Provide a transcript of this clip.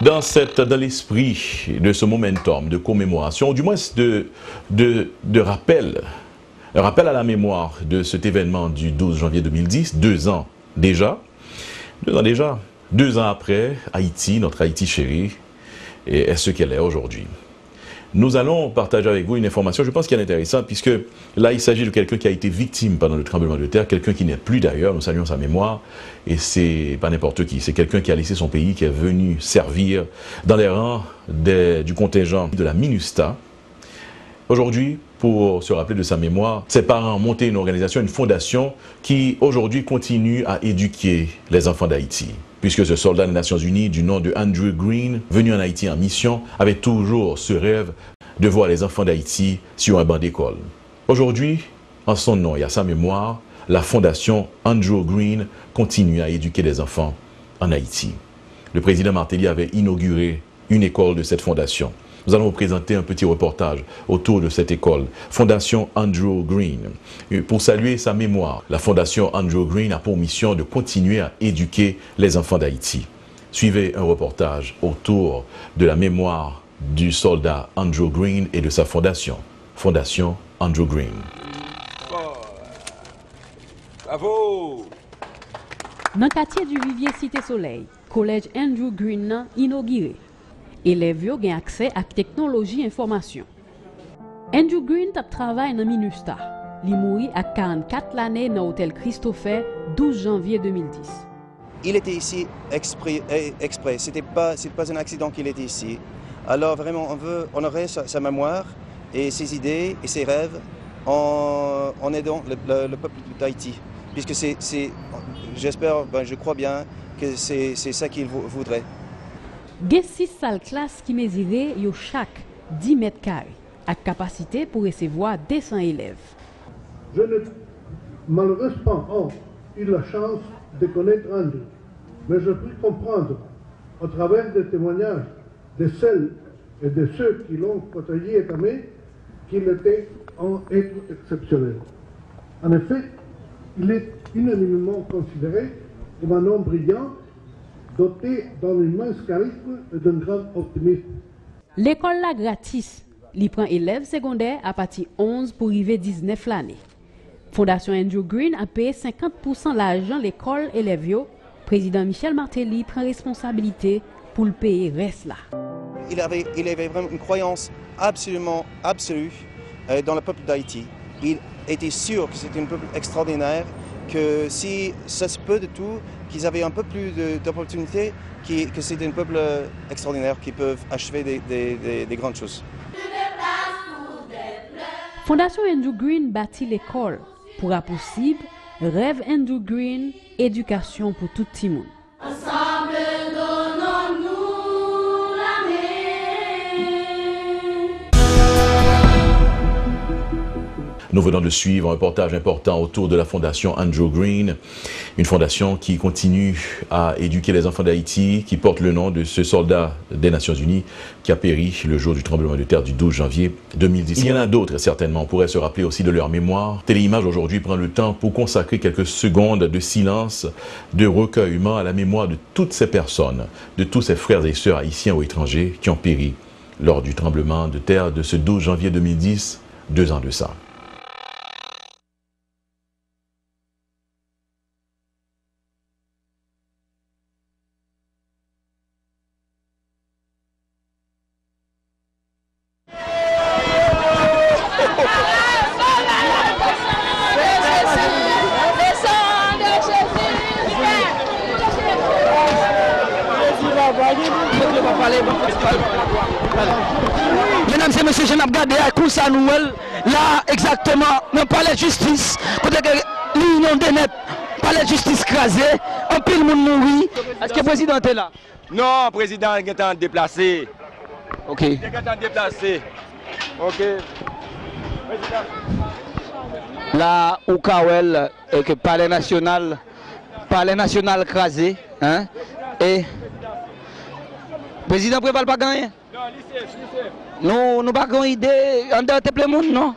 Dans l'esprit de ce momentum de commémoration, ou du moins de rappel, un rappel à la mémoire de cet événement du 12 janvier 2010, 2 ans déjà, 2 ans après, Haïti, notre Haïti chérie, est ce qu'elle est aujourd'hui. Nous allons partager avec vous une information, je pense qu'elle est intéressante, puisque là, il s'agit de quelqu'un qui a été victime pendant le tremblement de terre, quelqu'un qui n'est plus d'ailleurs, nous saluons sa mémoire, et c'est pas n'importe qui, c'est quelqu'un qui a laissé son pays, qui est venu servir dans les rangs du contingent de la MINUSTAH. Aujourd'hui, pour se rappeler de sa mémoire, ses parents ont monté une organisation, une fondation, qui aujourd'hui continue à éduquer les enfants d'Haïti. Puisque ce soldat des Nations Unies du nom de Andrew Green, venu en Haïti en mission, avait toujours ce rêve de voir les enfants d'Haïti sur un banc d'école. Aujourd'hui, en son nom et à sa mémoire, la fondation Andrew Green continue à éduquer les enfants en Haïti. Le président Martelly avait inauguré une école de cette fondation. Nous allons vous présenter un petit reportage autour de cette école, Fondation Andrew Green. Pour saluer sa mémoire, la Fondation Andrew Green a pour mission de continuer à éduquer les enfants d'Haïti. Suivez un reportage autour de la mémoire du soldat Andrew Green et de sa fondation, Fondation Andrew Green. Bravo! Dans le quartier du Vivier Cité-Soleil, collège Andrew Green inauguré. Élèves ont accès à la technologie information. Andrew Green travaille dans MINUSTAH. Il mourit à 44 l'année dans l'hôtel Christopher, 12 janvier 2010. Il était ici exprès. C'était pas un accident qu'il était ici. Alors vraiment, on veut honorer sa mémoire et ses idées et ses rêves en aidant le peuple d'Haïti. Puisque j'espère, je crois bien que c'est ça qu'il voudrait. Il y a 6 salles classes qui mesurent chaque 10 mètres carrés, avec capacité pour recevoir 200 élèves. Je n'ai malheureusement pas eu la chance de connaître Andrew, mais je puis comprendre, à travers des témoignages de celles et de ceux qui l'ont côtoyé et aimé, qu'il était un être exceptionnel. En effet, il est unanimement considéré comme un homme brillant, doté d'un immense charisme et d'un grand optimisme. L'école là gratis, il prend élèves secondaires à partir de 11 pour arriver 19 l'année. Fondation Andrew Green a payé 50% de l'argent l'école élèves. Président Michel Martelly prend responsabilité pour le payer reste là. Il avait vraiment une croyance absolument absolue dans le peuple d'Haïti. Il était sûr que c'était un peuple extraordinaire, que si ça se peut de tout, qu'ils avaient un peu plus d'opportunités, que c'est un peuple extraordinaire qui peuvent achever des grandes choses. Fondation Andrew Green bâtit l'école pour la possible, rêve Andrew Green, éducation pour tout le monde. Ensemble, donnons-nous la main. Nous venons de suivre un reportage important autour de la fondation Andrew Green, une fondation qui continue à éduquer les enfants d'Haïti, qui porte le nom de ce soldat des Nations Unies qui a péri le jour du tremblement de terre du 12 janvier 2010. Il y en a d'autres, certainement, on pourrait se rappeler aussi de leur mémoire. Téléimage aujourd'hui prend le temps pour consacrer quelques secondes de silence, de recueillement à la mémoire de toutes ces personnes, de tous ces frères et sœurs haïtiens ou étrangers qui ont péri lors du tremblement de terre de ce 12 janvier 2010, 2 ans de ça. Mesdames et messieurs, je n'ai pas regardé à Koussa Nouel, là exactement, dans le palais de justice, côté que l'union des nets, palais de justice crasé, un pile monde mourit. Est-ce que le président est là? Non, le président est en déplacé. Ok. Il est en déplacé. Ok. Président. Là, au Kawel, et que palais national crasé, hein, et le président ne prépare pas gagner. Non, lycée. Nous n'avons pas idée, on doit te monde, non?